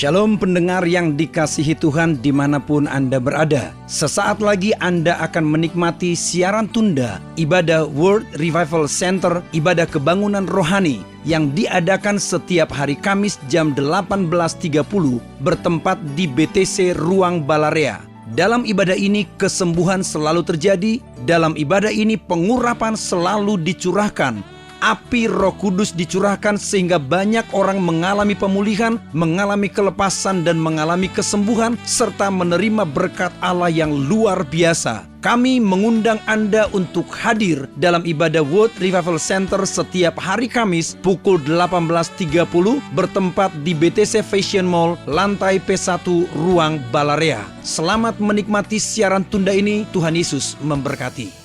Shalom pendengar yang dikasihi Tuhan dimanapun Anda berada. Sesaat lagi Anda akan menikmati siaran tunda ibadah World Revival Center, ibadah kebangunan rohani yang diadakan setiap hari Kamis jam 18.30 bertempat di BTC Ruang Balarea. Dalam ibadah ini kesembuhan selalu terjadi, dalam ibadah ini pengurapan selalu dicurahkan. Api Roh Kudus dicurahkan sehingga banyak orang mengalami pemulihan, mengalami kelepasan dan mengalami kesembuhan serta menerima berkat Allah yang luar biasa. Kami mengundang Anda untuk hadir dalam ibadah World Revival Center setiap hari Kamis pukul 18.30 bertempat di BTC Fashion Mall, lantai P1 Ruang Balarea. Selamat menikmati siaran tunda ini. Tuhan Yesus memberkati.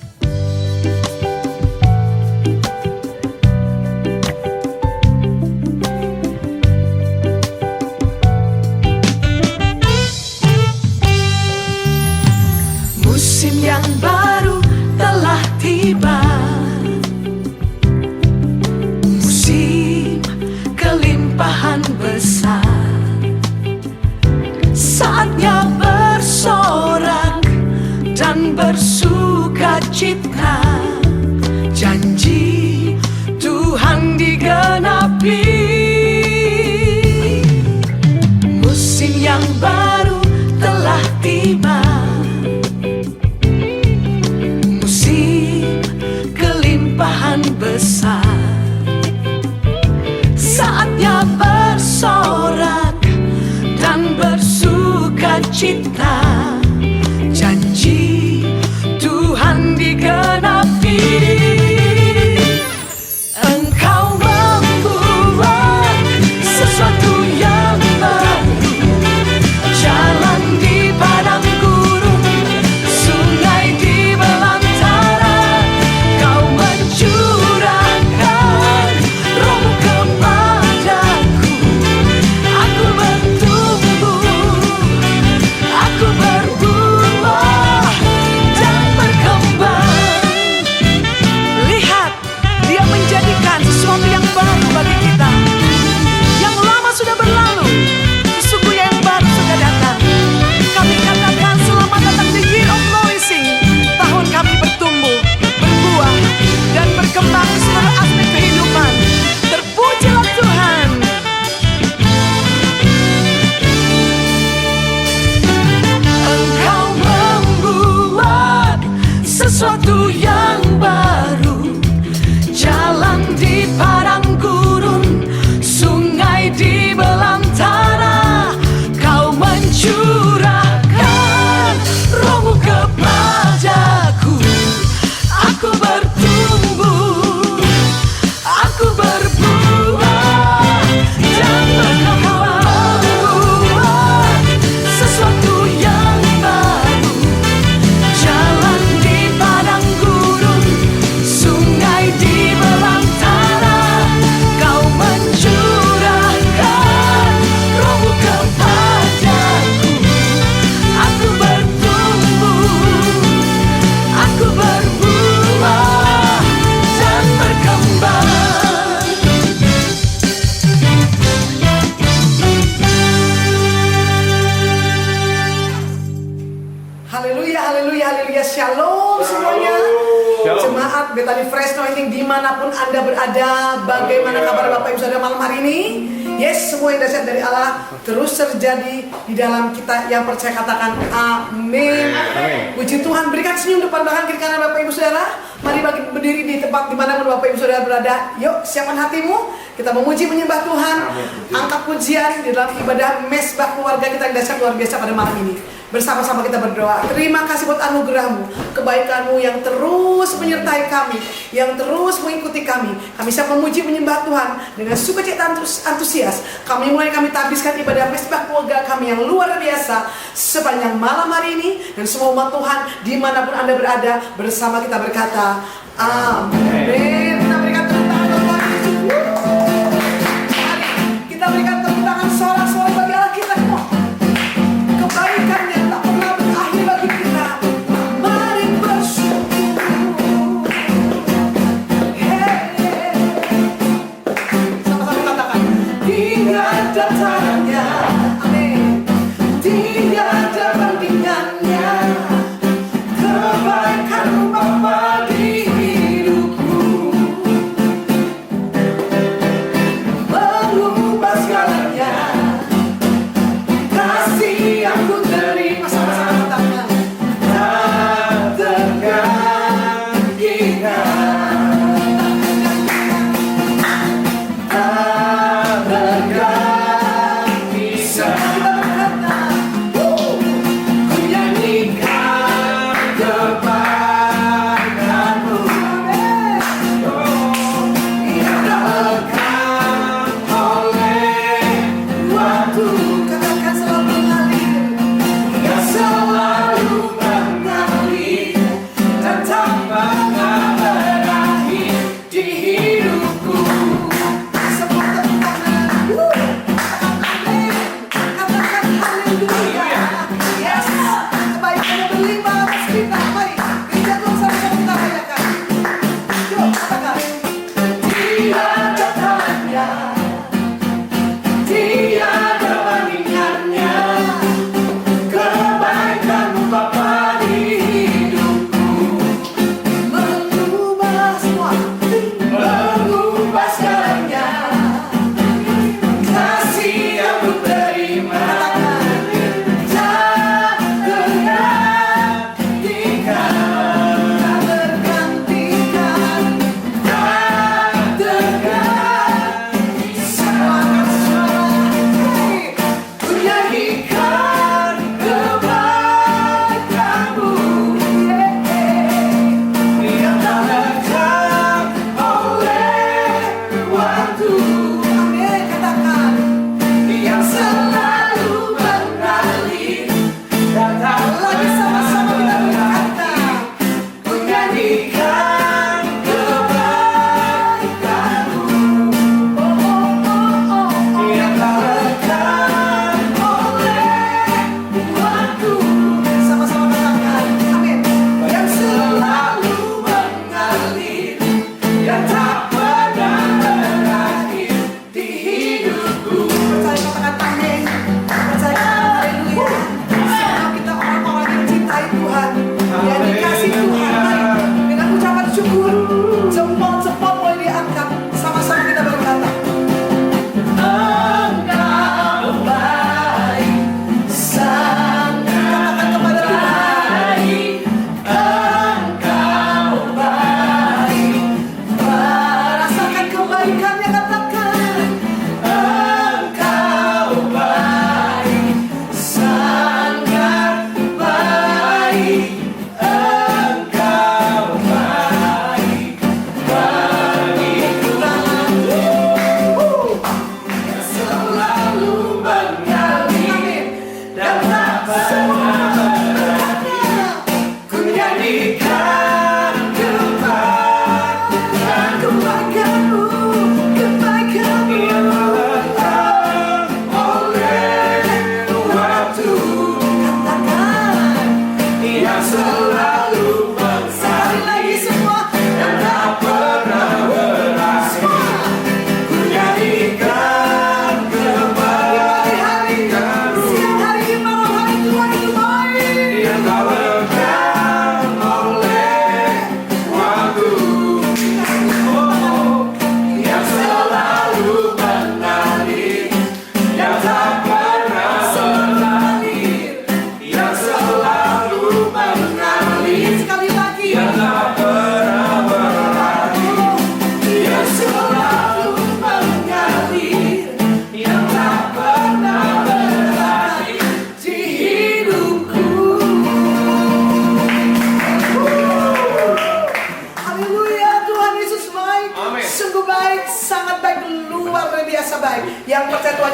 Musim yang baru telah tiba, musim kelimpahan besar. Saatnya bersorak dan bersuka cita, janji Tuhan digenapi. Musim yang baru telah tiba, besar. Saatnya bersorak dan bersuka cita, janji Tuhan digenapi. Engkau membuat sesuatu yang baru, jalan di padang gurun, sungai di belantara. Kau mencurahkan Roh-Mu kepadaku. Aku bertumbuh, aku berbuah dan berkembang. Lihat, Dia menjadikan sesuatu yang baru bagi kita. Yang lama sudah berlalu, sesungguhnya yang baru sudah datang. Kami katakan selamat datang di Year of Nourishing. Tahun kami bertumbuh, berbuah dan berkembang di seluruh aspek kehidupan. Terpujilah Tuhan. Engkau membuat sesuatu yang baru, jalan di padang gurun, sungai di belantara. Kau mencurahkan Roh-Mu kepadaku. Aku bertumbuh, aku berbuah dan berkembang. Membuat sesuatu yang baru, jalan di padang gurun, sungai di belantara. Kau mencurahkan Roh-Mu kepadaku. Aku bertumbuh, aku berbuah dan berkembang. Haleluya, haleluya, haleluya. Shalom semuanya. Jemaat Bethany Fresh Anointing dimanapun Anda berada. Bagaimana kabar Bapak Ibu Saudara malam hari ini? Yes, semua yang dahsyat dari Allah terus terjadi di dalam kita yang percaya. Katakan amin. Puji Tuhan. Berikan senyum depan belakang kiri kanan Bapak Ibu Saudara. Mari berdiri di tempat dimanapun Bapak Ibu Saudara berada. Yuk, siapkan hatimu. Kita memuji menyembah Tuhan. Angkat pujian di dalam ibadah mesbah keluarga kita yang dahsyat luar biasa pada malam ini. Bersama-sama kita berdoa. Terima kasih buat anugerah-Mu, kebaikan-Mu yang terus menyertai kami, yang terus mengikuti kami. Kami siap memuji menyembah Tuhan dengan sukacita antusias. Kami tabiskan ibadah mesbah keluarga kami yang luar biasa sepanjang malam hari ini. Dan semua umat Tuhan dimanapun Anda berada, bersama kita berkata amin. Kita berikan tepuk tangan Tuhan Yesus. Mari kita berikan tepuk tangan sorak-sorai bagi Allah kita. Kebaikannya tak pernah berakhir bagi kita. Mari bersyukur. Sama-sama katakan, ingat datangnya. Amin.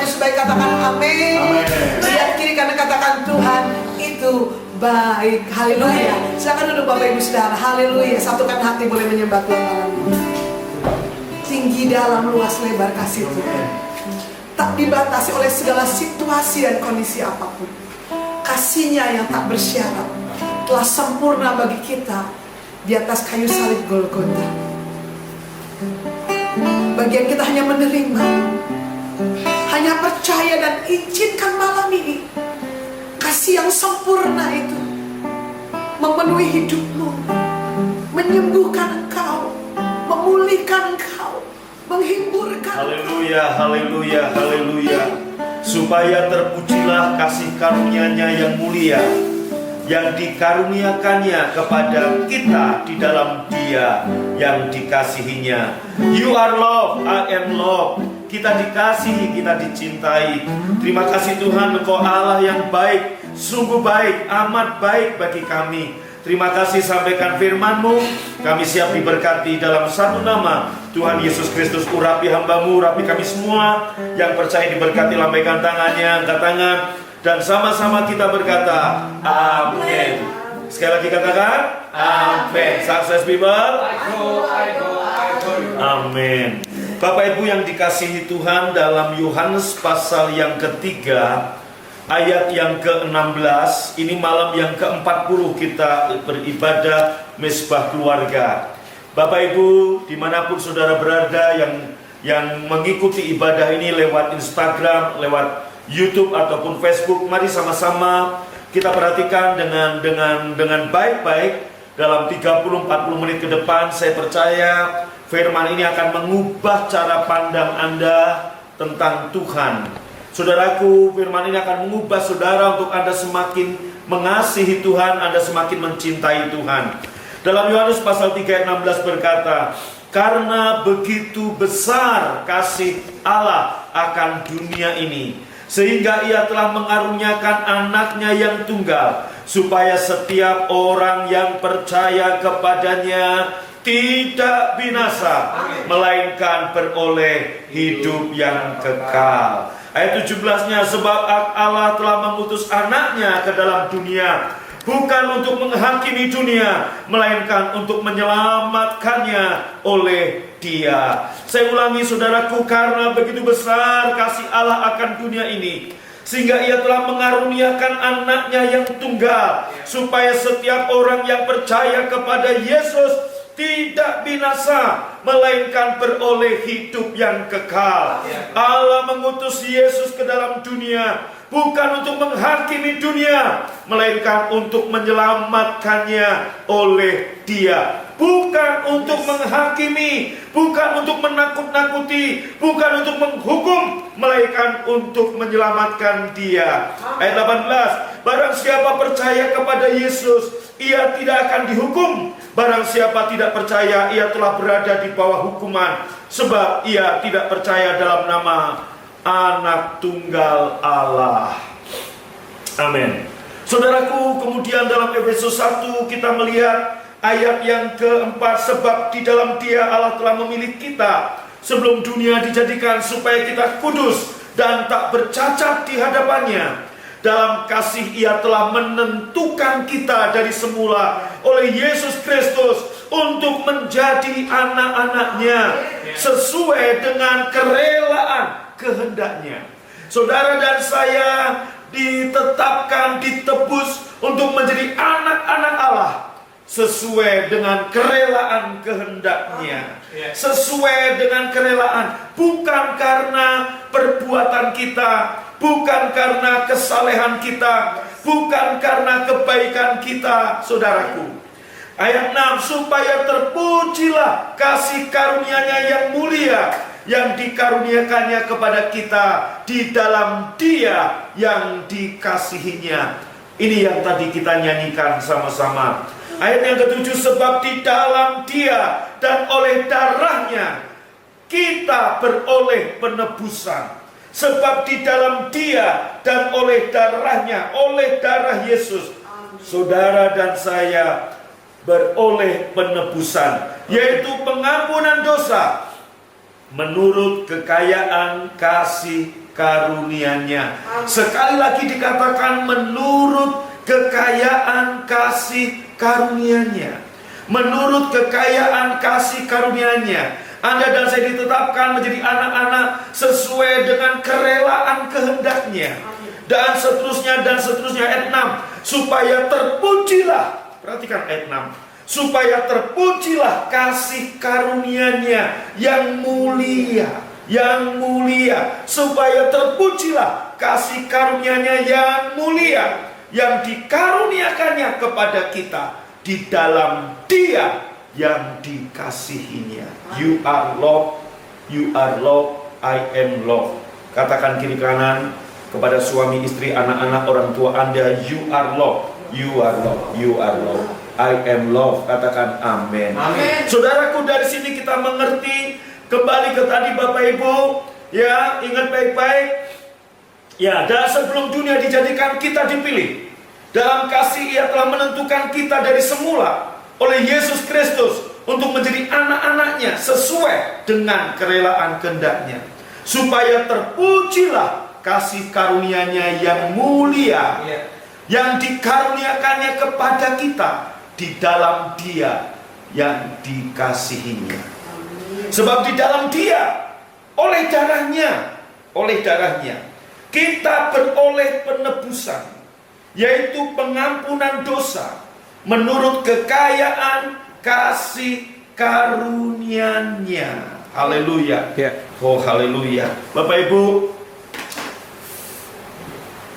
Yesus baik, katakan amin. Lihat kiri kanan, katakan Tuhan itu baik. Haleluya. Silakan duduk Bapak Ibu Saudara. Haleluya. Satukan hati, boleh menyembah Tuhan malam ini. Tinggi dalam luas lebar kasih Tuhan, tak dibatasi oleh segala situasi dan kondisi apapun. Kasih-Nya yang tak bersyarat telah sempurna bagi kita di atas kayu salib Golgota. Bagian kita hanya menerima, hanya percaya dan izinkan malam ini kasih yang sempurna itu memenuhi hidupmu, menyembuhkan engkau, memulihkan engkau, menghiburkan. Haleluya, haleluya, haleluya. Supaya terpujilah kasih karunia-Nya yang mulia, yang dikaruniakannya kepada kita di dalam Dia yang dikasihinya. You are love, I am love. Kita dikasihi, kita dicintai. Terima kasih Tuhan, Engkau Allah yang baik, sungguh baik, amat baik bagi kami. Terima kasih, sampaikan firman-Mu. Kami siap diberkati dalam satu nama Tuhan Yesus Kristus. Urapi hamba-Mu, urapi kami semua yang percaya diberkati. Lambaikan tangannya, angkat tangan, dan sama-sama kita berkata amin. Sekali lagi katakan amin. Sukses people. Amin. Bapak Ibu yang dikasihi Tuhan, dalam Yohanes pasal yang ketiga ayat yang ke-16, ini malam yang ke-40 kita beribadah Mezbah Keluarga. Bapak Ibu dimanapun saudara berada yang mengikuti ibadah ini lewat Instagram, lewat YouTube ataupun Facebook, mari sama-sama kita perhatikan dengan baik-baik. Dalam 30-40 menit ke depan, saya percaya firman ini akan mengubah cara pandang Anda tentang Tuhan. Saudaraku, firman ini akan mengubah saudara untuk Anda semakin mengasihi Tuhan, Anda semakin mencintai Tuhan. Dalam Yohanes pasal 3 ayat 16 berkata, karena begitu besar kasih Allah akan dunia ini, sehingga Ia telah mengaruniakan anaknya yang tunggal, supaya setiap orang yang percaya kepadanya tidak binasa, melainkan beroleh hidup yang kekal. Ayat 17-nya, sebab Allah telah mengutus anaknya ke dalam dunia, bukan untuk menghakimi dunia, melainkan untuk menyelamatkannya oleh Dia. Saya ulangi saudaraku, karena begitu besar kasih Allah akan dunia ini, sehingga Ia telah mengaruniakan anaknya yang tunggal, supaya setiap orang yang percaya kepada Yesus tidak binasa, melainkan beroleh hidup yang kekal. Allah mengutus Yesus ke dalam dunia bukan untuk menghakimi dunia, melainkan untuk menyelamatkannya oleh Dia. Bukan untuk menghakimi, bukan untuk menakut-nakuti, bukan untuk menghukum, melainkan untuk menyelamatkan Dia. Ayat 18, barang siapa percaya kepada Yesus, ia tidak akan dihukum. Barang siapa tidak percaya, ia telah berada di bawah hukuman, sebab ia tidak percaya dalam nama Anak Tunggal Allah. Amin. Saudaraku, kemudian dalam Efesus 1 kita melihat ayat yang keempat, sebab di dalam Dia Allah telah memilih kita sebelum dunia dijadikan, supaya kita kudus dan tak bercacat di hadapannya. Dalam kasih Ia telah menentukan kita dari semula oleh Yesus Kristus untuk menjadi anak-anak-Nya sesuai dengan kerelaan kehendaknya. Saudara dan saya ditetapkan, ditebus untuk menjadi anak-anak Allah sesuai dengan kerelaan kehendaknya. Sesuai dengan kerelaan, bukan karena perbuatan kita, bukan karena kesalehan kita, bukan karena kebaikan kita, saudaraku. Ayat 6, supaya terpujilah kasih karunia-Nya yang mulia, yang dikaruniakannya kepada kita di dalam Dia yang dikasihinya. Ini yang tadi kita nyanyikan sama-sama. Ayat yang ke-7, sebab di dalam Dia dan oleh darahnya kita beroleh penebusan. Sebab di dalam Dia dan oleh darahnya, oleh darah Yesus, saudara dan saya beroleh penebusan, yaitu pengampunan dosa menurut kekayaan kasih karunia-Nya. Sekali lagi dikatakan menurut kekayaan kasih karunia-Nya. Menurut kekayaan kasih karunia-Nya, Anda dan saya ditetapkan menjadi anak-anak sesuai dengan kerelaan kehendak-Nya. Dan seterusnya ayat 6. Supaya terpujilah, perhatikan ayat 6. Supaya terpujilah kasih karunia-Nya yang mulia. Yang mulia. Supaya terpujilah kasih karunia-Nya yang mulia, yang dikaruniakannya kepada kita di dalam Dia yang dikasihinya. You are loved, you are loved, I am loved. Katakan kiri kanan kepada suami, istri, anak-anak, orang tua Anda, you are loved, you are loved, you are loved, I am loved. Katakan amin. Amin. Saudaraku, dari sini kita mengerti, kembali ke tadi Bapak Ibu, ya, ingat baik-baik. Ya, dan sebelum dunia dijadikan, kita dipilih. Dalam kasih Ia telah menentukan kita dari semula oleh Yesus Kristus untuk menjadi anak-anaknya sesuai dengan kerelaan kehendak-Nya, supaya terpujilah kasih karunia-Nya yang mulia, yang dikaruniakannya kepada kita di dalam Dia yang dikasihinya. Sebab di dalam Dia, oleh darahnya kita beroleh penebusan, yaitu pengampunan dosa menurut kekayaan kasih karunia-Nya. Haleluya. Oh haleluya. Bapak Ibu,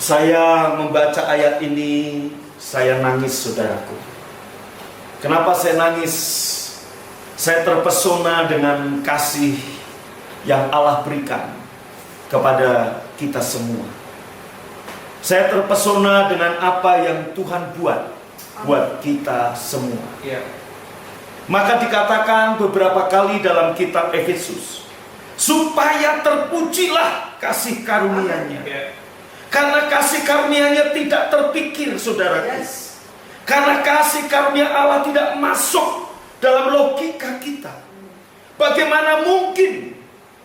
saya membaca ayat ini, saya nangis saudaraku. Kenapa saya nangis? Saya terpesona dengan kasih yang Allah berikan kepada kita semua. Saya terpesona dengan apa yang Tuhan buat kita semua. Maka dikatakan beberapa kali dalam kitab Efesus, supaya terpujilah kasih karunia-Nya. Karena kasih karunia-Nya tidak terpikir, saudaraku. Karena kasih karunia Allah tidak masuk dalam logika kita. Bagaimana mungkin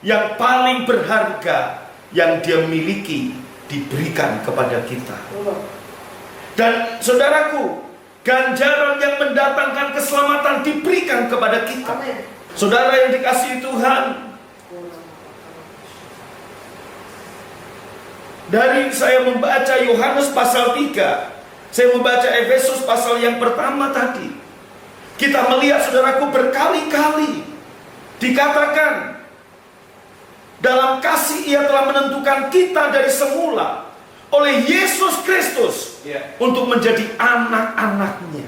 yang paling berharga yang Dia miliki diberikan kepada kita? Dan saudaraku, ganjaran yang mendatangkan keselamatan diberikan kepada kita. Saudara yang dikasihi Tuhan, dari saya membaca Yohanes pasal 3, saya membaca Efesus pasal yang pertama tadi, kita melihat saudaraku berkali-kali dikatakan dalam kasih Ia telah menentukan kita dari semula oleh Yesus Kristus untuk menjadi anak-anak-Nya.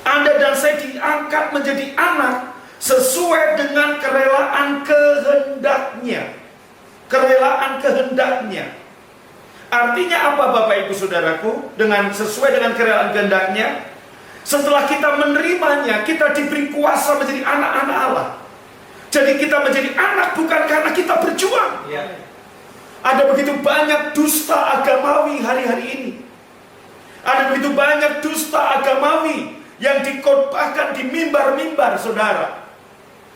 Anda dan saya diangkat menjadi anak sesuai dengan kerelaan kehendak-Nya. Kerelaan kehendak-Nya. Artinya apa Bapak Ibu Saudaraku? Dengan sesuai dengan kerelaan kehendak-Nya, setelah kita menerimanya, kita diberi kuasa menjadi anak-anak Allah. Jadi kita menjadi anak bukan karena kita berjuang. Ada begitu banyak dusta agamawi hari-hari ini. Ada begitu banyak dusta agamawi yang dikhotbahkan di mimbar-mimbar, saudara.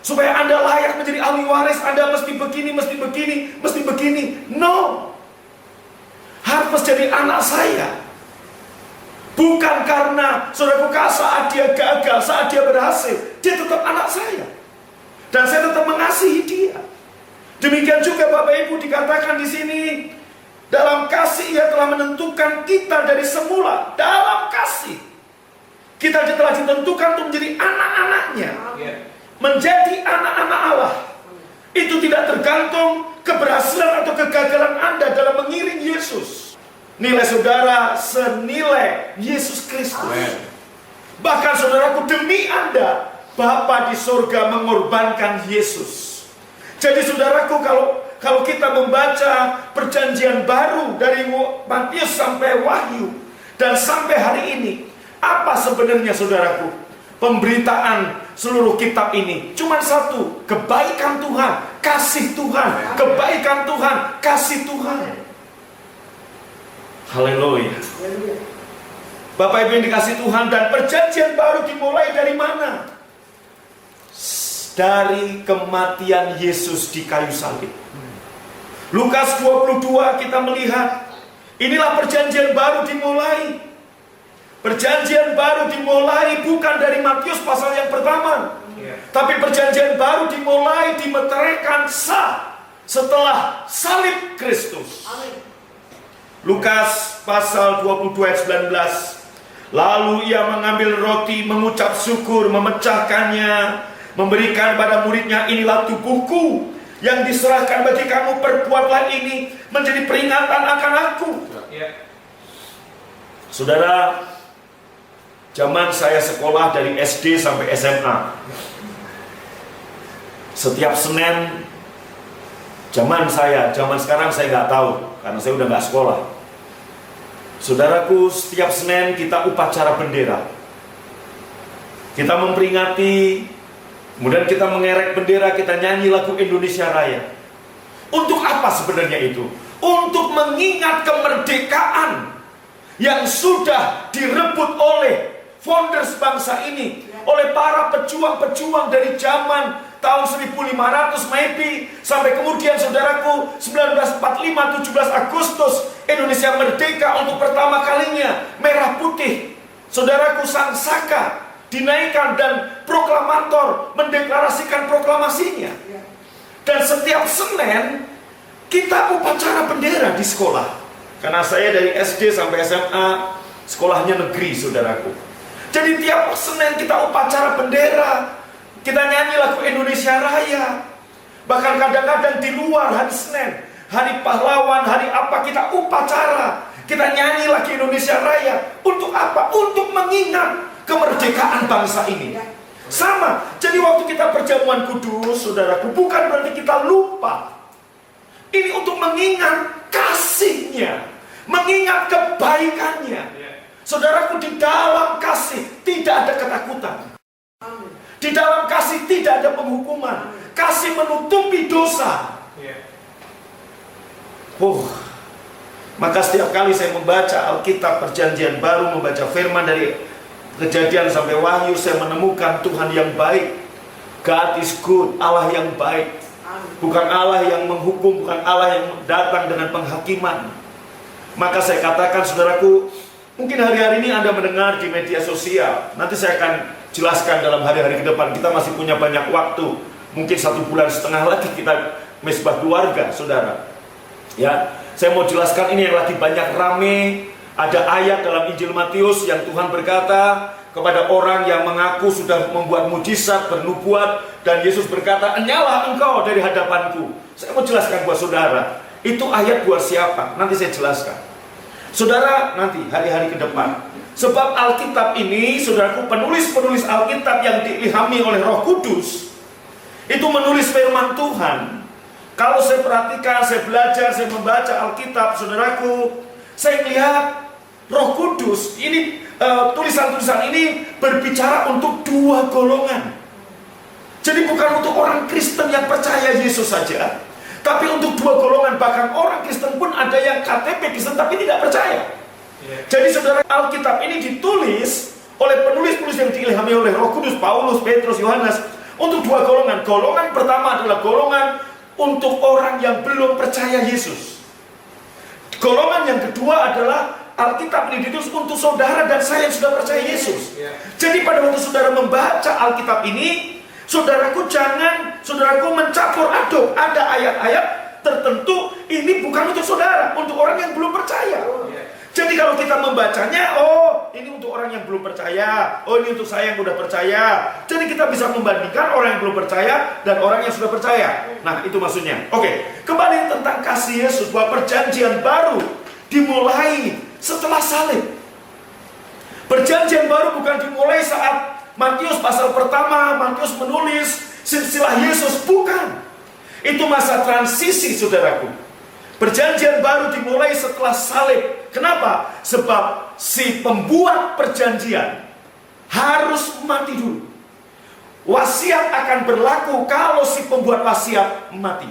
Supaya Anda layak menjadi ahli waris, Anda mesti begini, mesti begini, mesti begini. No. Harus jadi anak saya. Bukan karena saudaraku, saat dia gagal, saat dia berhasil, dia tetap anak saya. Dan saya tetap mengasihi dia. Demikian juga Bapak Ibu dikatakan di sini, dalam kasih Ia telah menentukan kita dari semula. Dalam kasih kita telah ditentukan untuk menjadi anak-anak-Nya, menjadi anak-anak Allah. Itu tidak tergantung keberhasilan atau kegagalan Anda dalam mengiring Yesus. Nilai saudara senilai Yesus Kristus. Bahkan saudaraku, demi Anda Bapa di surga mengorbankan Yesus. Jadi saudaraku, kalau kita membaca perjanjian baru dari Matius sampai Wahyu dan sampai hari ini, apa sebenarnya saudaraku pemberitaan seluruh kitab ini? Cuma satu, kebaikan Tuhan, kasih Tuhan, kebaikan Tuhan, kasih Tuhan. Haleluya. Bapak Ibu yang dikasih Tuhan, dan perjanjian baru dimulai dari mana? Dari kematian Yesus di kayu salib. Lukas 22 kita melihat, inilah perjanjian baru dimulai. Perjanjian baru dimulai bukan dari Matius pasal yang pertama, tapi perjanjian baru dimulai dimeteraikan sah setelah salib Kristus. Lukas pasal 22 ayat 19. Lalu ia mengambil roti, mengucap syukur, memecahkannya, memberikan pada muridnya, inilah tubuhku yang diserahkan bagi kamu, perbuatlah ini menjadi peringatan akan aku. Saudara, zaman saya sekolah dari SD sampai SMA, setiap Senin, zaman sekarang saya nggak tahu, karena saya udah nggak sekolah. Saudaraku, setiap Senin kita upacara bendera. Kita memperingati, kemudian kita mengerek bendera, kita nyanyi lagu Indonesia Raya. Untuk apa sebenarnya itu? Untuk mengingat kemerdekaan yang sudah direbut oleh founders bangsa ini, oleh para pejuang-pejuang dari zaman tahun 1500 maybe sampai kemudian saudaraku 1945 17 Agustus Indonesia merdeka untuk pertama kalinya, merah putih. Saudaraku, sang saka dinaikkan dan proklamator mendeklarasikan proklamasinya. Dan setiap Senin kita upacara bendera di sekolah. Karena saya dari SD sampai SMA sekolahnya negeri, saudaraku. Jadi tiap Senin kita upacara bendera. Kita nyanyi lagu Indonesia Raya. Bahkan kadang-kadang di luar hari Senin, hari pahlawan, hari apa, kita upacara, kita nyanyi lagi Indonesia Raya. Untuk apa? Untuk mengingat kemerdekaan bangsa ini. Sama, jadi waktu kita perjamuan kudus, saudaraku, bukan berarti kita lupa. Ini untuk mengingat kasihnya, mengingat kebaikannya. Saudaraku, di dalam kasih tidak ada ketakutan. Di dalam kasih tidak ada penghukuman. Kasih menutupi dosa. Maka setiap kali saya membaca Alkitab Perjanjian Baru, membaca firman dari Kejadian sampai Wahyu, saya menemukan Tuhan yang baik. God is good, Allah yang baik. Bukan Allah yang menghukum, bukan Allah yang datang dengan penghakiman. Maka saya katakan, saudaraku, mungkin hari-hari ini Anda mendengar di media sosial. Nanti saya akan jelaskan dalam hari-hari ke depan. Kita masih punya banyak waktu. Mungkin 1,5 bulan lagi kita mesbah keluarga, saudara. Ya, saya mau jelaskan ini yang lagi banyak rame. Ada ayat dalam Injil Matius yang Tuhan berkata kepada orang yang mengaku sudah membuat mujizat, bernubuat, dan Yesus berkata, "Enyalah engkau dari hadapanku." Saya mau jelaskan buat saudara, itu ayat buat siapa? Nanti saya jelaskan. Saudara, nanti hari-hari ke depan. Sebab Alkitab ini, saudaraku, penulis-penulis Alkitab yang diilhami oleh Roh Kudus itu menulis firman Tuhan. Kalau saya perhatikan, saya belajar, saya membaca Alkitab, saudaraku, saya melihat Roh Kudus ini, tulisan-tulisan ini berbicara untuk dua golongan. Jadi bukan untuk orang Kristen yang percaya Yesus saja, tapi untuk dua golongan. Bahkan orang Kristen pun ada yang KTP Kristen tapi tidak percaya. Jadi saudara, Alkitab ini ditulis oleh penulis-penulis yang diilhami oleh Roh Kudus, Paulus, Petrus, Yohanes, untuk dua golongan. Golongan pertama adalah golongan untuk orang yang belum percaya Yesus. Golongan yang kedua adalah Alkitab ini ditulis untuk saudara dan saya yang sudah percaya Yesus. Jadi pada waktu saudara membaca Alkitab ini, saudaraku jangan mencampur aduk. Ada ayat-ayat tertentu ini bukan untuk saudara, untuk orang yang belum percaya. Jadi kalau kita membacanya, oh ini untuk orang yang belum percaya, oh ini untuk saya yang sudah percaya. Jadi kita bisa membandingkan orang yang belum percaya dan orang yang sudah percaya. Nah itu maksudnya. Oke, kembali tentang kasih Yesus, bahwa perjanjian baru dimulai setelah salib. Perjanjian baru bukan dimulai saat Matius pasal pertama, Matius menulis silsilah Yesus, bukan. Itu masa transisi, saudaraku. Perjanjian baru dimulai setelah salib. Kenapa? Sebab si pembuat perjanjian harus mati dulu. Wasiat akan berlaku kalau si pembuat wasiat mati.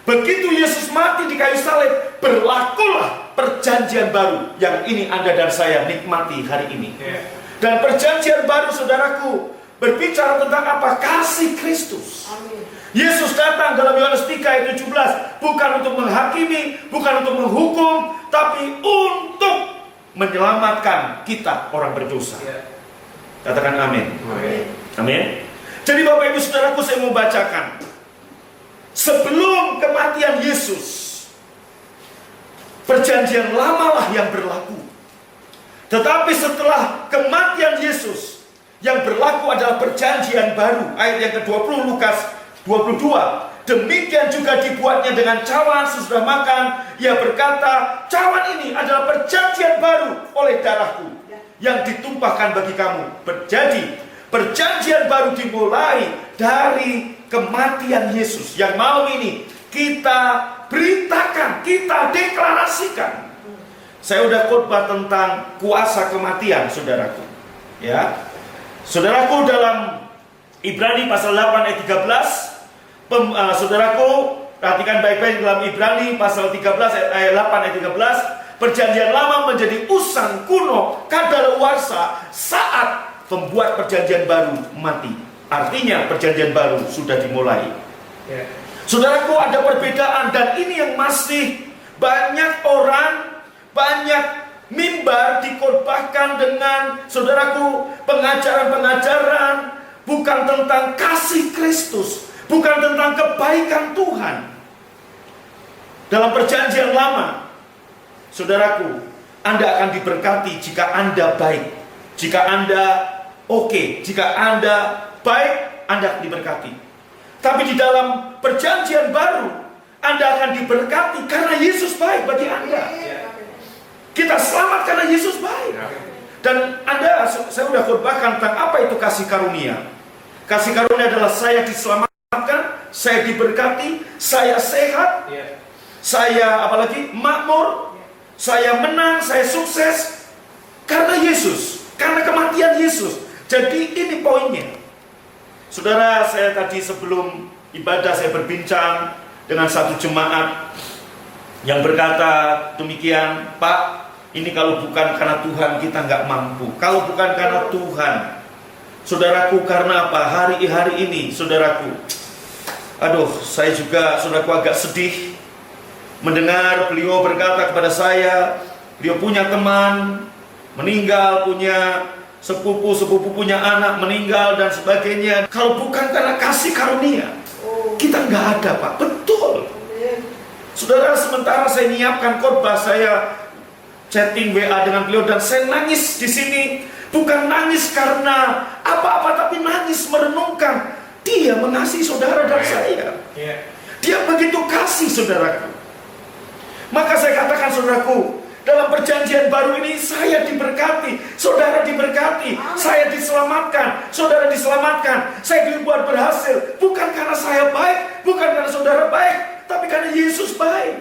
Begitu Yesus mati di kayu salib, berlakulah perjanjian baru yang ini Anda dan saya nikmati hari ini. Dan perjanjian baru, saudaraku, berbicara tentang apa? Kasih Kristus. Yesus datang dalam Yohanes 3 ayat 17 bukan untuk menghakimi, bukan untuk menghukum, tapi untuk menyelamatkan kita orang berdosa. Katakan amin. Amin. Jadi Bapak Ibu Saudaraku, saya mau bacakan. Sebelum kematian Yesus, perjanjian lamalah yang berlaku. Tetapi setelah kematian Yesus, yang berlaku adalah perjanjian baru. Ayat yang ke-20 Lukas 22. Demikian juga dibuatnya dengan cawan sesudah makan. Ia berkata, cawan ini adalah perjanjian baru oleh darahku yang ditumpahkan bagi kamu. Jadi perjanjian baru dimulai dari kematian Yesus, yang malam ini kita beritakan, kita deklarasikan. Saya udah khotbah tentang kuasa kematian, saudaraku. Ya, saudaraku, dalam Ibrani pasal 8 ayat 13, saudaraku, perhatikan baik-baik dalam Ibrani pasal 13 ayat 8 ayat 13, perjanjian lama menjadi usang kuno kadaluarsa saat pembuat perjanjian baru mati. Artinya perjanjian baru sudah dimulai. Saudaraku, ada perbedaan, dan ini yang masih banyak orang, banyak mimbar dikhotbahkan dengan, saudaraku, pengajaran-pengajaran bukan tentang kasih Kristus, bukan tentang kebaikan Tuhan. Dalam perjanjian lama, saudaraku, Anda akan diberkati jika Anda baik, jika Anda oke, jika Anda baik, Anda akan diberkati. Tapi di dalam perjanjian baru, Anda akan diberkati karena Yesus baik bagi Anda. Kita selamat karena Yesus baik. Dan Anda, saya sudah khotbahkan tentang apa itu kasih karunia. Kasih karunia adalah saya diselamatkan, saya diberkati, saya sehat, saya apalagi makmur, saya menang, saya sukses karena Yesus, karena kematian Yesus. Jadi ini poinnya. Saudara, saya tadi sebelum ibadah saya berbincang dengan satu jemaat yang berkata demikian, Pak, ini kalau bukan karena Tuhan kita nggak mampu. Kalau bukan karena Tuhan, saudaraku, karena apa? Hari ini, saudaraku, aduh, saya juga, saudaraku, agak sedih mendengar beliau berkata kepada saya, beliau punya teman meninggal, punya sepupu punya anak meninggal dan sebagainya. Kalau bukan karena kasih karunia, kita nggak ada, Pak. Betul. Saudara, sementara saya nyiapkan khotbah, saya chatting WA dengan beliau dan saya nangis di sini. Bukan nangis karena apa-apa, tapi nangis merenungkan Dia mengasihi saudara dan saya. Dia begitu kasih, saudaraku. Maka saya katakan, saudaraku, dalam perjanjian baru ini saya diberkati, saudara diberkati, saya diselamatkan, saudara diselamatkan, saya dibuat berhasil. Bukan karena saya baik, bukan karena saudara baik, tapi karena Yesus baik.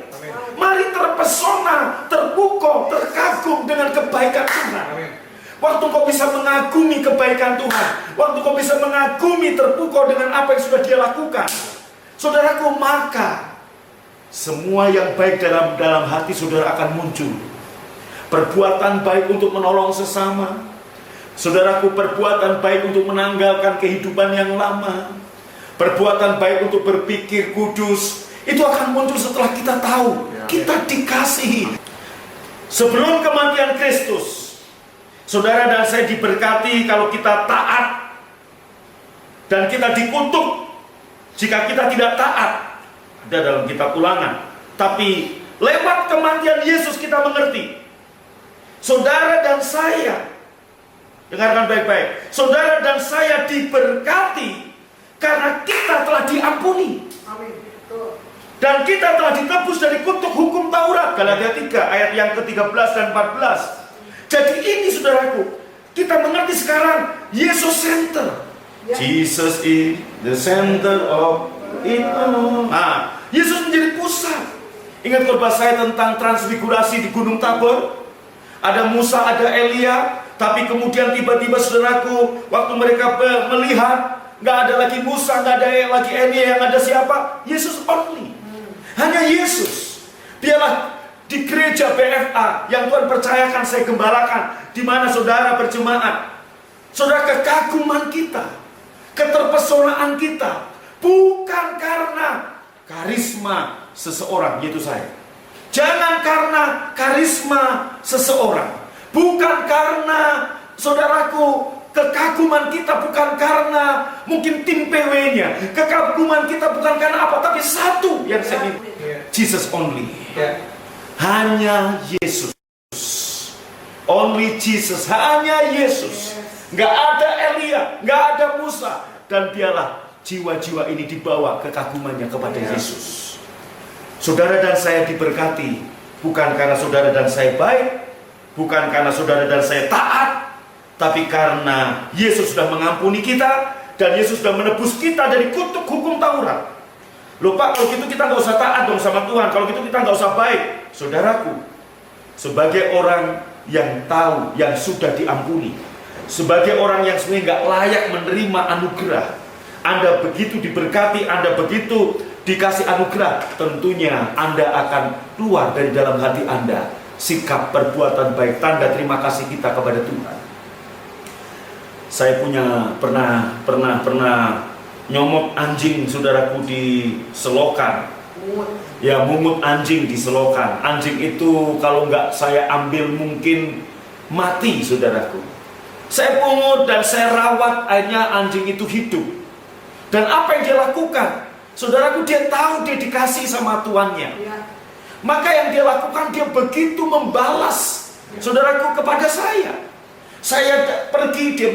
Mari terpesona, terpukau, terkagum dengan kebaikan Tuhan. Waktu kau bisa mengagumi kebaikan Tuhan, waktu kau bisa mengagumi, terpukau dengan apa yang sudah Dia lakukan, saudaraku, maka semua yang baik dalam hati saudara akan muncul. Perbuatan baik untuk menolong sesama, saudaraku, perbuatan baik untuk menanggalkan kehidupan yang lama, perbuatan baik untuk berpikir kudus, itu akan muncul setelah kita tahu kita dikasihi. Sebelum kematian Kristus, saudara dan saya diberkati kalau kita taat, dan kita dikutuk jika kita tidak taat. Ada dalam kitab Ulangan. Tapi lewat kematian Yesus kita mengerti, saudara dan saya, dengarkan baik-baik, saudara dan saya diberkati karena kita telah diampuni. Dan kita telah ditebus dari kutuk hukum Taurat. Galatia 3 ayat yang ke-13 dan 14. Jadi ini, saudaraku, kita mengerti sekarang Yesus center. Jesus is the center of it all. Yesus menjadi pusat. Ingat khotbah saya tentang transfigurasi di Gunung Tabor? Ada Musa, ada Elia, tapi kemudian tiba-tiba, saudaraku, waktu mereka melihat, nggak ada lagi Musa, nggak ada lagi Elia, yang ada siapa? Yesus only. Hanya Yesus. Dialah di gereja BFA yang Tuhan percayakan saya gembalakan, di mana saudara berjemaat. Saudara, kekaguman kita, keterpesonaan kita bukan karena karisma seseorang, yaitu saya. Jangan karena karisma seseorang, bukan karena, saudaraku, kekaguman kita bukan karena mungkin tim PW-nya, kekaguman kita bukan karena apa, tapi satu yang saya minta, Jesus only. Hanya Yesus. Only Jesus, hanya Yesus. Nggak ada Elia, nggak ada Musa. Dan biarlah jiwa-jiwa ini dibawa kekagumannya kepada Yesus. Saudara dan saya diberkati, bukan karena saudara dan saya baik, bukan karena saudara dan saya taat, tapi karena Yesus sudah mengampuni kita, dan Yesus sudah menebus kita dari kutuk hukum Taurat. Loh Pak, kalau gitu kita nggak usah taat dong sama Tuhan, kalau gitu kita nggak usah baik. Saudaraku, sebagai orang yang tahu, yang sudah diampuni, sebagai orang yang sebenarnya nggak layak menerima anugerah, Anda begitu diberkati, Anda begitu dikasih anugerah, tentunya Anda akan keluar dari dalam hati Anda sikap perbuatan baik, tanda terima kasih kita kepada Tuhan. Saya pernah nyomot anjing, saudaraku, di selokan. Ya, mungut anjing di selokan. Anjing itu kalau nggak saya ambil mungkin mati, saudaraku. Saya pungut dan saya rawat, akhirnya anjing itu hidup. Dan apa yang dia lakukan? Saudaraku, dia tahu dia dikasih sama tuannya. Maka yang dia lakukan, dia begitu membalas, saudaraku, kepada saya. Saya pergi, dia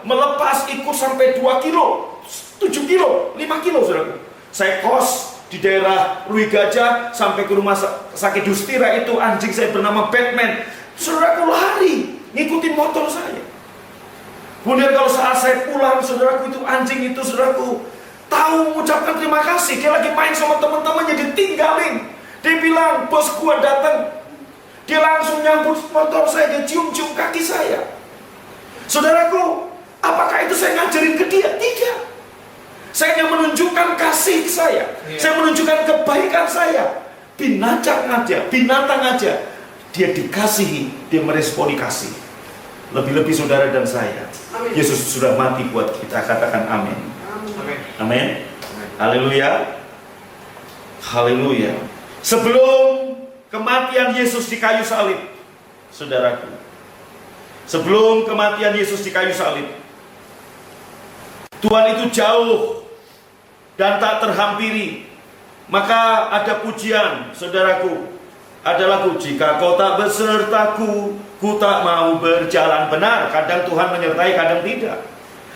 melepas ikut sampai 2 kilo, 7 kilo, 5 kilo, saudaraku. Saya kos di daerah Lui Gajah sampai ke rumah sakit Dustira, itu anjing saya bernama Batman. Saudaraku lari, ngikutin motor saya. Kemudian kalau saat saya pulang, saudaraku, itu anjing itu, saudaraku, tahu mengucapkan terima kasih. Dia lagi main sama teman-temannya, ditinggalin. Dia bilang, bos gua datang. Dia langsung nyambut motor saya, dia cium-cium kaki saya. Saudaraku, apakah itu saya ngajarin ke dia? Tidak. Saya hanya menunjukkan kasih saya. Saya menunjukkan kebaikan saya. Binatang aja. Dia dikasihi, dia meresponi kasih. Lebih-lebih saudara dan saya. Amin. Yesus sudah mati buat kita, katakan amin. Amin. Haleluya. Haleluya. Sebelum kematian Yesus di kayu salib, saudaraku, sebelum kematian Yesus di kayu salib, Tuhan itu jauh dan tak terhampiri. Maka ada pujian, saudaraku, ada lagu, jika kau tak besertaku, ku tak mau berjalan. Benar, kadang Tuhan menyertai, kadang tidak.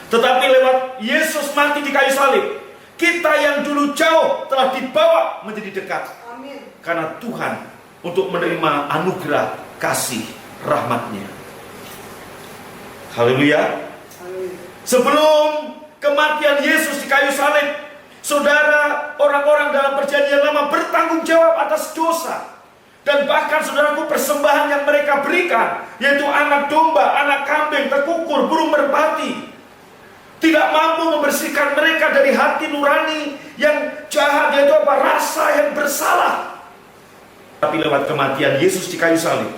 Tetapi lewat Yesus mati di kayu salib, kita yang dulu jauh telah dibawa menjadi dekat. Amin. Karena Tuhan untuk menerima anugerah kasih rahmatnya. Haleluya. Sebelum kematian Yesus di kayu salib, saudara, orang-orang dalam perjanjian lama bertanggung jawab atas dosa. Dan bahkan, saudaraku, persembahan yang mereka berikan, yaitu anak domba, anak kambing, tekukur, burung merpati, tidak mampu membersihkan mereka dari hati nurani yang jahat, yaitu rasa yang bersalah. Tapi lewat kematian Yesus di kayu salib,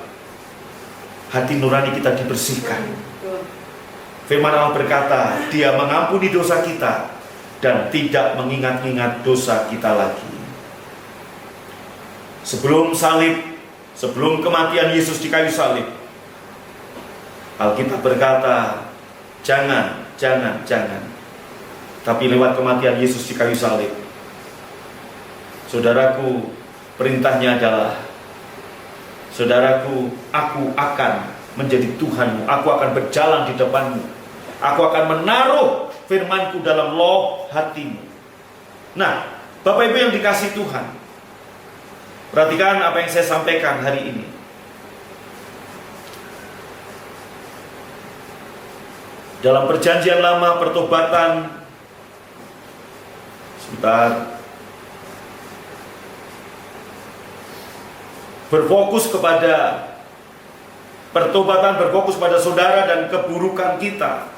hati nurani kita dibersihkan. Firman Allah berkata, Dia mengampuni dosa kita dan tidak mengingat-ingat dosa kita lagi. Sebelum salib, sebelum kematian Yesus di kayu salib, Alkitab berkata, jangan. Tapi lewat kematian Yesus di kayu salib, saudaraku, perintahnya adalah, saudaraku, aku akan menjadi Tuhanmu, aku akan berjalan di depanmu, aku akan menaruh firmanku dalam loh hatimu. Nah, Bapak Ibu yang dikasih Tuhan, perhatikan apa yang saya sampaikan hari ini. Dalam perjanjian lama, pertobatan, berfokus kepada pertobatan, berfokus pada saudara dan keburukan kita.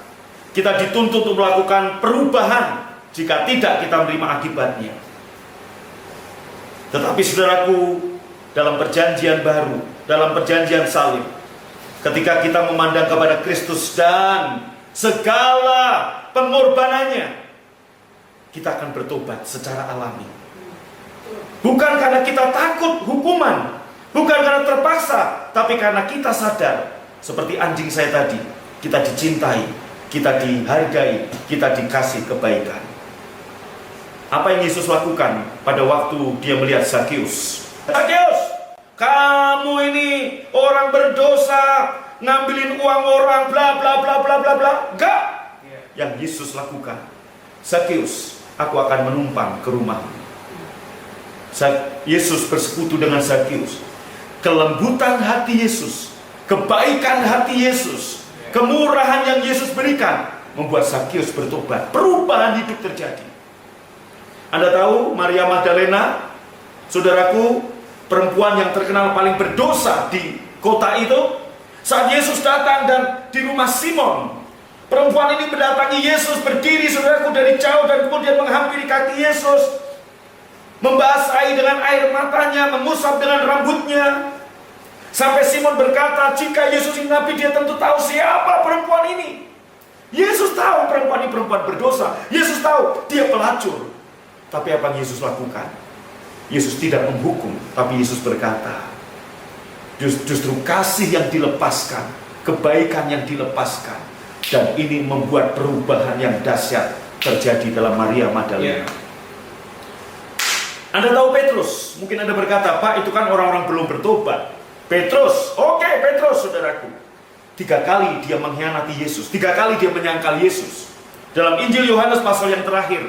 Kita dituntut untuk melakukan perubahan, jika tidak kita menerima akibatnya. Tetapi saudaraku, dalam perjanjian baru, dalam perjanjian salib, ketika kita memandang kepada Kristus dan segala pengorbanannya, kita akan bertobat secara alami. Bukan karena kita takut hukuman, bukan karena terpaksa, tapi karena kita sadar, seperti anjing saya tadi, kita dicintai, kita dihargai, kita dikasih kebaikan. Apa yang Yesus lakukan pada waktu dia melihat Zakeus? Zakeus, kamu ini orang berdosa, ngambilin uang orang, bla bla bla bla bla bla. Enggak. Yang Yesus lakukan, Zakeus, aku akan menumpang ke rumahmu. Yesus bersekutu dengan Zakeus. Kelembutan hati Yesus, kebaikan hati Yesus, kemurahan yang Yesus berikan membuat Zakeus bertobat. Perubahan hidup terjadi. Anda tahu Maria Magdalena, saudaraku, perempuan yang terkenal paling berdosa di kota itu. Saat Yesus datang dan di rumah Simon, perempuan ini mendatangi Yesus, berdiri saudaraku dari jauh dan kemudian menghampiri kaki Yesus, membasahi dengan air matanya, mengusap dengan rambutnya. Sampai Simon berkata, jika Yesus ini nabi, dia tentu tahu siapa perempuan ini. Yesus tahu perempuan ini perempuan berdosa. Yesus tahu dia pelacur. Tapi apa yang Yesus lakukan? Yesus tidak menghukum, tapi Yesus berkata, justru kasih yang dilepaskan, kebaikan yang dilepaskan, dan ini membuat perubahan yang dahsyat terjadi dalam Maria Magdalena. Anda tahu Petrus, mungkin Anda berkata, Pak, itu kan orang-orang belum bertobat. Petrus, oke, Petrus, saudaraku, 3 kali dia mengkhianati Yesus, 3 kali dia menyangkal Yesus. Dalam Injil Yohanes pasal yang terakhir,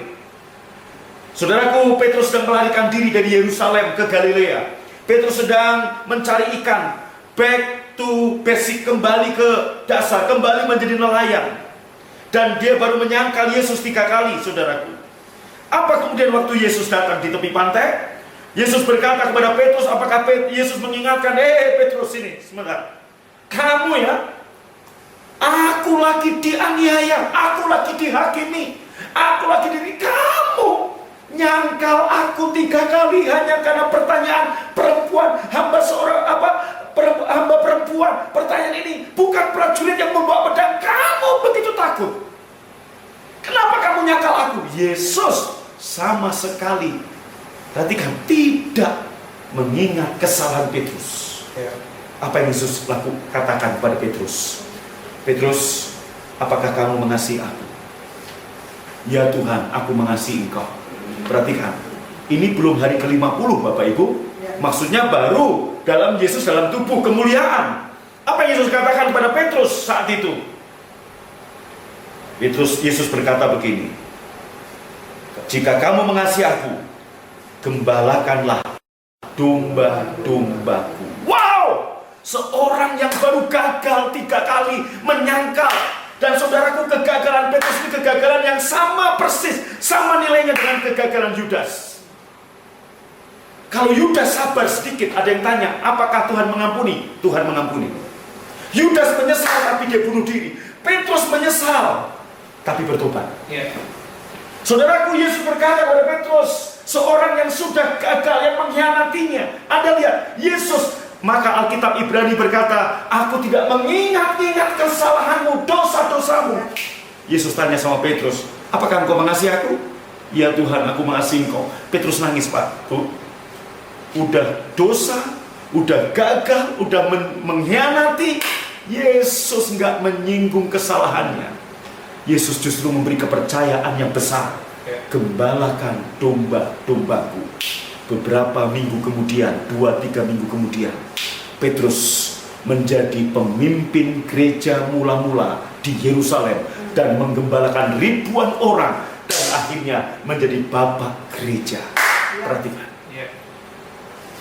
saudaraku, Petrus sedang melarikan diri dari Yerusalem ke Galilea. Petrus sedang mencari ikan, back to basic, kembali ke dasar, kembali menjadi nelayan. Dan dia baru menyangkal Yesus 3 kali, saudaraku. Apa kemudian waktu Yesus datang di tepi pantai? Yesus berkata kepada Petrus, apakah Yesus mengingatkan, Petrus ini, sebentar. Kamu ya, aku lagi dianiaya, aku lagi dihakimi, aku lagi kamu nyangkal aku 3 kali hanya karena pertanyaan perempuan, hamba seorang hamba perempuan. Pertanyaan ini bukan prajurit yang membawa pedang. Kamu begitu takut. Kenapa kamu nyangkal aku? Yesus sama sekali, perhatikan, tidak mengingat kesalahan Petrus. Apa yang Yesus katakan kepada Petrus? Petrus, apakah kamu mengasihi aku? Ya Tuhan, aku mengasihi engkau. Perhatikan, ini belum hari ke-50 Bapak Ibu. Maksudnya baru dalam Yesus dalam tubuh kemuliaan. Apa yang Yesus katakan kepada Petrus saat itu? Yesus berkata begini, jika kamu mengasihi aku, gembalakanlah domba-dombaku. Wow! Seorang yang baru gagal 3 kali menyangkal. Dan saudaraku, kegagalan Petrus ini kegagalan yang sama persis, sama nilainya dengan kegagalan Yudas. Kalau Yudas sabar sedikit, ada yang tanya, apakah Tuhan mengampuni? Tuhan mengampuni. Yudas menyesal tapi dia bunuh diri. Petrus menyesal tapi bertobat. Saudaraku, Yesus berkata kepada Petrus, seorang yang sudah gagal, yang mengkhianatinya. Anda lihat, Yesus, maka Alkitab Ibrani berkata, aku tidak mengingat-ingat kesalahanmu, dosa-dosamu. Yesus tanya sama Petrus, apakah engkau mengasihi aku? Ya Tuhan, aku mengasihi engkau. Petrus nangis, Pak. Udah dosa, udah gagal, udah mengkhianati. Yesus nggak menyinggung kesalahannya. Yesus justru memberi kepercayaan yang besar. Gembalakan domba-dombaku. Beberapa minggu kemudian, 2-3 minggu kemudian, Petrus menjadi pemimpin gereja mula-mula di Yerusalem dan menggembalakan ribuan orang dan akhirnya menjadi bapak gereja. Perhatikan.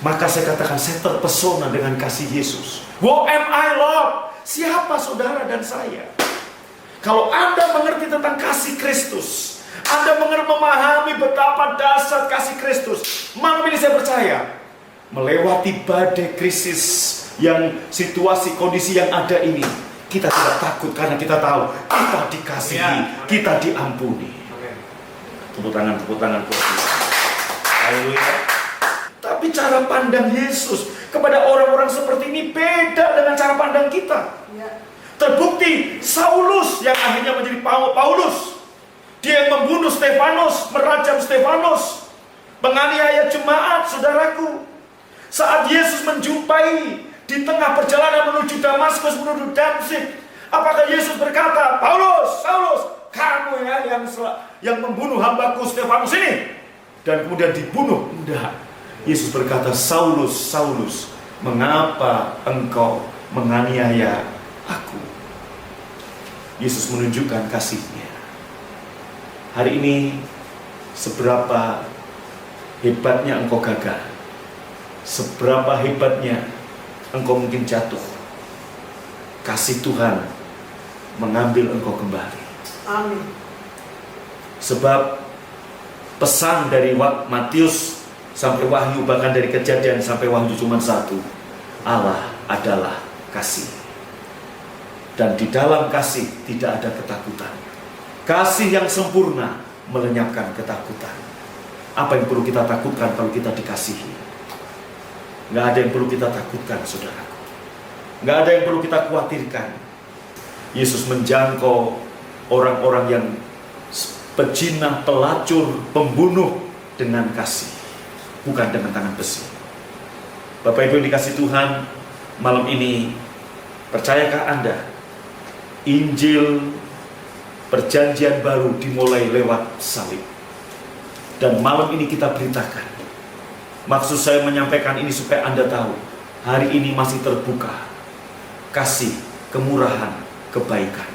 Maka saya katakan, saya terpesona dengan kasih Yesus. Who am I, Lord? Siapa saudara dan saya? Kalau Anda mengerti tentang kasih Kristus, Anda memahami betapa dahsyat kasih Kristus, malam ini saya percaya, melewati badai krisis yang situasi kondisi yang ada ini, kita tidak takut karena kita tahu kita dikasihi, kita diampuni. Tepuk tangan buat Yesus. Haleluya. Tapi cara pandang Yesus kepada orang-orang seperti ini beda dengan cara pandang kita. Terbukti Saulus yang akhirnya menjadi Paulus. Dia yang membunuh Stefanus, merajam Stefanus, menganiaya jemaat, saudaraku. Saat Yesus menjumpai di tengah perjalanan menuju Damaskus, menuju Damsyik, apakah Yesus berkata, Paulus, Saulus, kamu ya yang membunuh hambaku Stefanus ini? Dan kemudian dibunuh? Tidak. Yesus berkata, Saulus, Saulus, mengapa engkau menganiaya aku? Yesus menunjukkan kasih-Nya. Hari ini, seberapa hebatnya engkau gagal, seberapa hebatnya engkau mungkin jatuh, kasih Tuhan mengambil engkau kembali. Amin. Sebab pesan dari Matius sampai Wahyu, bahkan dari Kejadian sampai Wahyu cuma satu, Allah adalah kasih. Dan di dalam kasih tidak ada ketakutan. Kasih yang sempurna melenyapkan ketakutan. Apa yang perlu kita takutkan kalau kita dikasihi? Nggak ada yang perlu kita takutkan, saudaraku. Nggak ada yang perlu kita khawatirkan. Yesus menjangkau orang-orang yang pejina, pelacur, pembunuh dengan kasih, bukan dengan tangan besi. Bapak Ibu yang dikasih Tuhan, malam ini percayakah Anda Injil Perjanjian Baru dimulai lewat salib? Dan malam ini kita beritakan. Maksud saya menyampaikan ini supaya Anda tahu, hari ini masih terbuka kasih, kemurahan, kebaikan.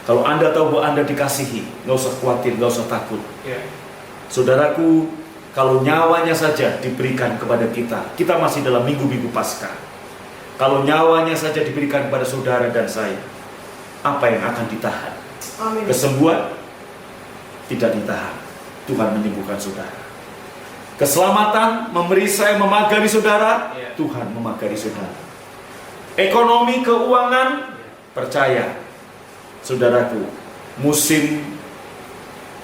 Kalau Anda tahu bahwa Anda dikasihi, nggak usah khawatir, nggak usah takut. Saudaraku, kalau nyawanya saja diberikan kepada kita, kita masih dalam minggu-minggu Paskah. Kalau nyawanya saja diberikan kepada saudara dan saya, apa yang akan ditahan? Amin. Kesembuhan tidak ditahan. Tuhan menyembuhkan saudara. Keselamatan, memerisai, memagari saudara, Tuhan memagari saudara. Ekonomi, keuangan, percaya, saudaraku, musim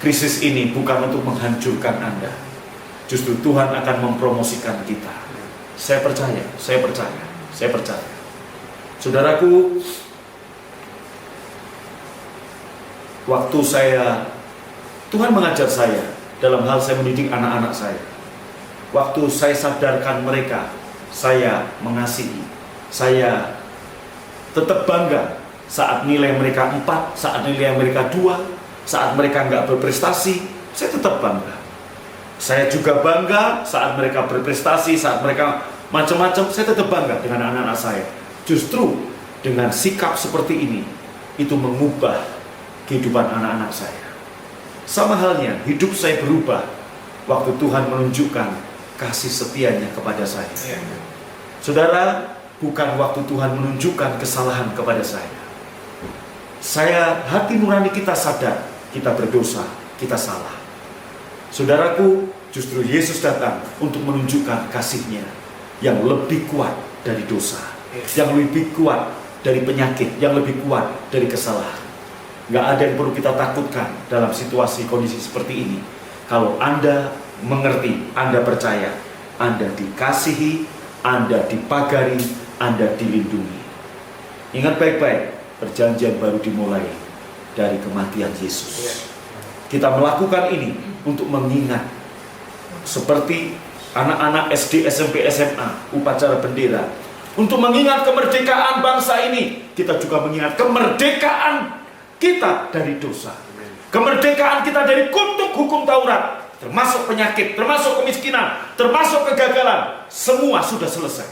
krisis ini bukan untuk menghancurkan Anda. Justru Tuhan akan mempromosikan kita. Saya percaya, saya percaya, saya percaya. Saudaraku, waktu Tuhan mengajar saya dalam hal saya mendidik anak-anak saya. Waktu saya sadarkan mereka, saya mengasihi, saya tetap bangga saat nilai mereka 4, saat nilai mereka 2, saat mereka nggak berprestasi, saya tetap bangga. Saya juga bangga saat mereka berprestasi, saat mereka macam-macam, saya tetap bangga dengan anak-anak saya. Justru dengan sikap seperti ini, itu mengubah kehidupan anak-anak saya. Sama halnya, hidup saya berubah waktu Tuhan menunjukkan kasih setianya kepada saya. Saudara, bukan waktu Tuhan menunjukkan kesalahan kepada saya. Hati nurani kita sadar, kita berdosa, kita salah. Saudaraku, justru Yesus datang untuk menunjukkan kasih-Nya yang lebih kuat dari dosa, yang lebih kuat dari penyakit, yang lebih kuat dari kesalahan. Gak ada yang perlu kita takutkan dalam situasi kondisi seperti ini. Kalau Anda mengerti, Anda percaya, Anda dikasihi, Anda dipagari, Anda dilindungi. Ingat baik-baik, perjanjian baru dimulai dari kematian Yesus. Kita melakukan ini untuk mengingat, seperti anak-anak SD, SMP, SMA, upacara bendera. Untuk mengingat kemerdekaan bangsa ini, kita juga mengingat kemerdekaan kita dari dosa. Kemerdekaan kita dari kutuk hukum Taurat, termasuk penyakit, termasuk kemiskinan, termasuk kegagalan. Semua sudah selesai.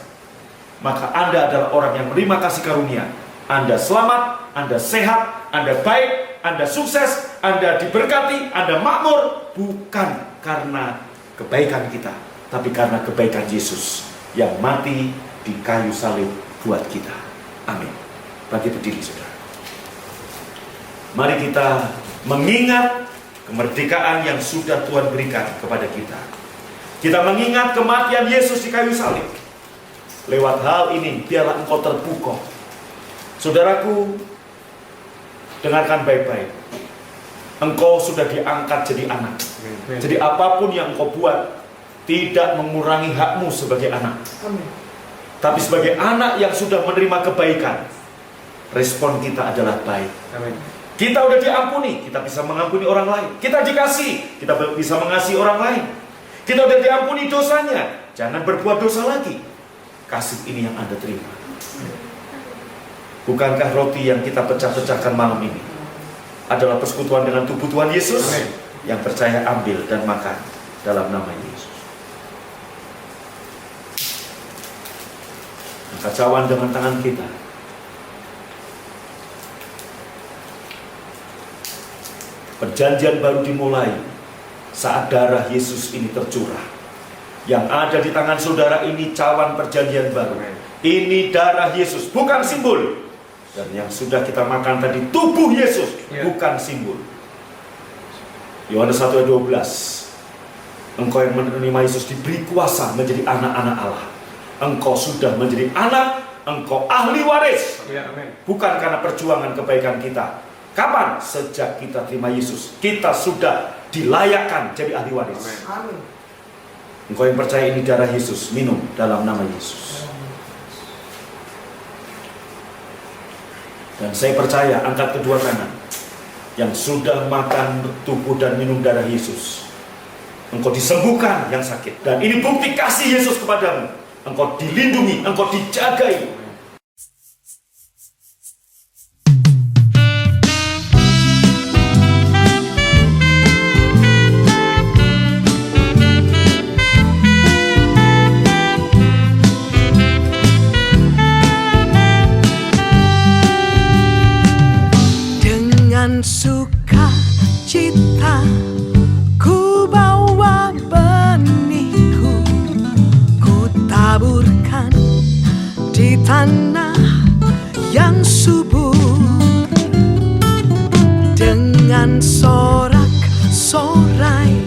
Maka Anda adalah orang yang menerima kasih karunia. Anda selamat, Anda sehat, Anda baik, Anda sukses, Anda diberkati, Anda makmur. Bukan karena kebaikan kita, tapi karena kebaikan Yesus yang mati di kayu salib buat kita. Amin. Bagi berdiri, saudara. Mari kita mengingat kemerdekaan yang sudah Tuhan berikan kepada kita. Kita mengingat kematian Yesus di kayu salib. Lewat hal ini, biarlah engkau terpukau. Saudaraku, dengarkan baik-baik. Engkau sudah diangkat jadi anak. Jadi apapun yang engkau buat tidak mengurangi hakmu sebagai anak. Tapi sebagai anak yang sudah menerima kebaikan, respon kita adalah baik. Kita udah diampuni, kita bisa mengampuni orang lain. Kita dikasih, kita bisa mengasihi orang lain. Kita udah diampuni dosanya, jangan berbuat dosa lagi. Kasih ini yang Anda terima. Bukankah roti yang kita pecah-pecahkan malam ini adalah persekutuan dengan tubuh Tuhan Yesus? Yang percaya ambil dan makan dalam nama Yesus. Kacauan dengan tangan kita. Perjanjian baru dimulai saat darah Yesus ini tercurah. Yang ada di tangan saudara ini cawan perjanjian baru. Ini darah Yesus, bukan simbol. Dan yang sudah kita makan tadi tubuh Yesus, bukan simbol. Yohanes 1 ayat 12. Engkau yang menerima Yesus diberi kuasa menjadi anak-anak Allah. Engkau sudah menjadi anak, engkau ahli waris. Bukan karena perjuangan kebaikan kita. Kapan? Sejak kita terima Yesus, kita sudah dilayakkan jadi ahli waris. Amin. Engkau yang percaya ini darah Yesus, minum dalam nama Yesus. Dan saya percaya, angkat kedua tangan yang sudah makan tubuh dan minum darah Yesus. Engkau disembuhkan yang sakit. Dan ini bukti kasih Yesus kepadamu. Engkau dilindungi, engkau dijagai. Sukacita ku bawa benihku, ku taburkan di tanah yang subur. Dengan sorak-sorai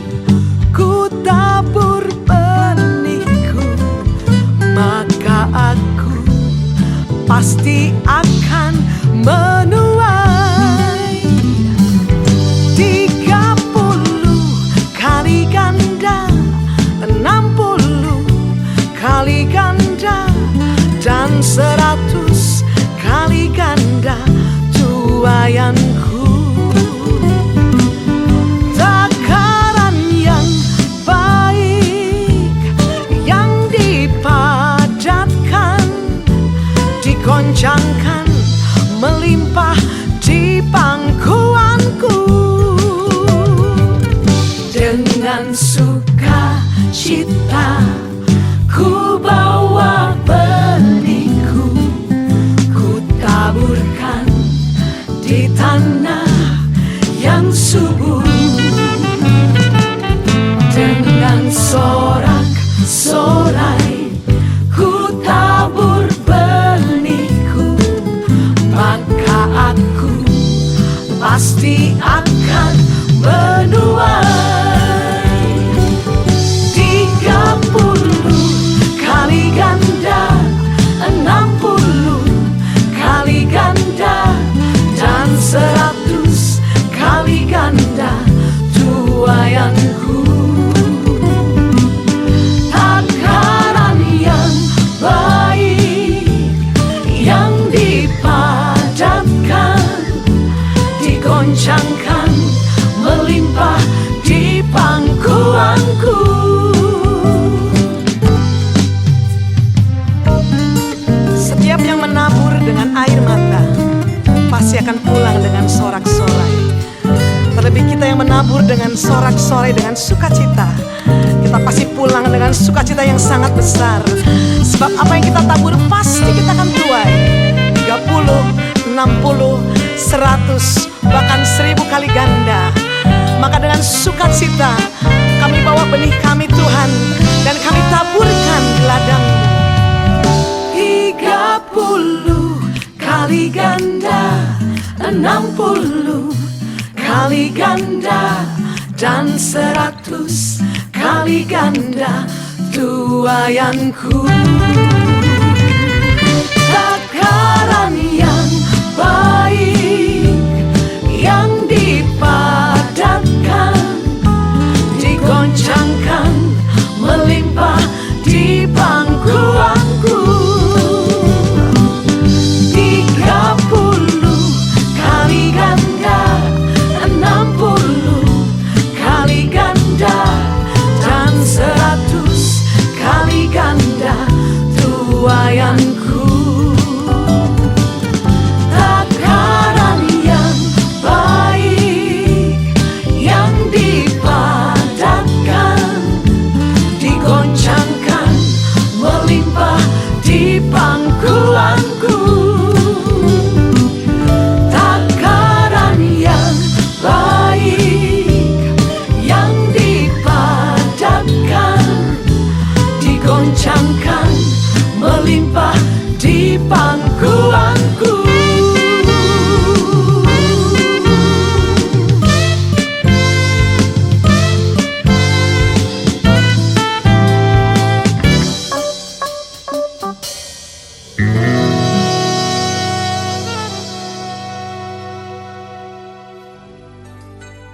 ku tabur benihku, maka aku pasti akan menuai 30 kali ganda, 60 kali ganda, dan 100 kali ganda tuaianku. Takaran yang baik yang dipadatkan, dikoncangkan melimpah di pangkuanku. Dengan sukacita ku bawa benihku, ku taburkan di tanah yang subur. Dengan sorak-sorai ku tabur benihku, maka aku pasti akan menuai 30 kali ganda, 60 kali ganda, dan 100 kali ganda tuaianku. Takaran yang baik yang dipadatkan, dikoncangkan melimpah di pangkuanku. Setiap yang menabur dengan air mata pasti akan pulang dengan sorak-sorai. Terlebih kita yang menabur dengan sorak-sorai, dengan sukacita, kita pasti pulang dengan sukacita yang sangat besar. Sebab apa yang kita tabur pasti kita akan tuai 30, 60, 100, bahkan 1000 kali ganda. Maka dengan sukacita kami bawa benih kami Tuhan, dan kami taburkan di ladang-Mu. 30 kali ganda, 60 kali ganda, dan 100 kali ganda tuaianku. Takaran yang baik yang dipadatkan, digoncangkan melimpah di pangkuanku. 30 kali ganda, tuayanku. Takaran yang baik yang dipadatkan, digoncangkan, melimpah di pangkuanku. Takaran yang baik yang dipadatkan, digoncangkan, melimpah di pangkuanku.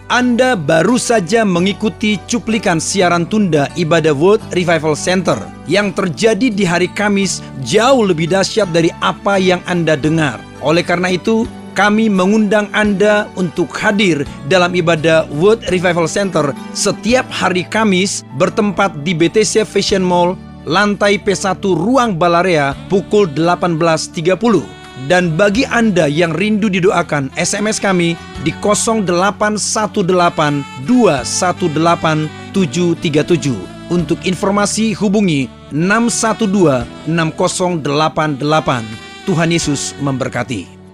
Anda baru saja mengikuti cuplikan siaran tunda ibadah World Revival Center yang terjadi di hari Kamis jauh lebih dahsyat dari apa yang Anda dengar. Oleh karena itu, kami mengundang Anda untuk hadir dalam ibadah World Revival Center setiap hari Kamis bertempat di BTC Fashion Mall, lantai P1 Ruang Balarea pukul 18.30. Dan bagi Anda yang rindu didoakan, SMS kami di 0818218737. Untuk informasi hubungi 6126088. Tuhan Yesus memberkati.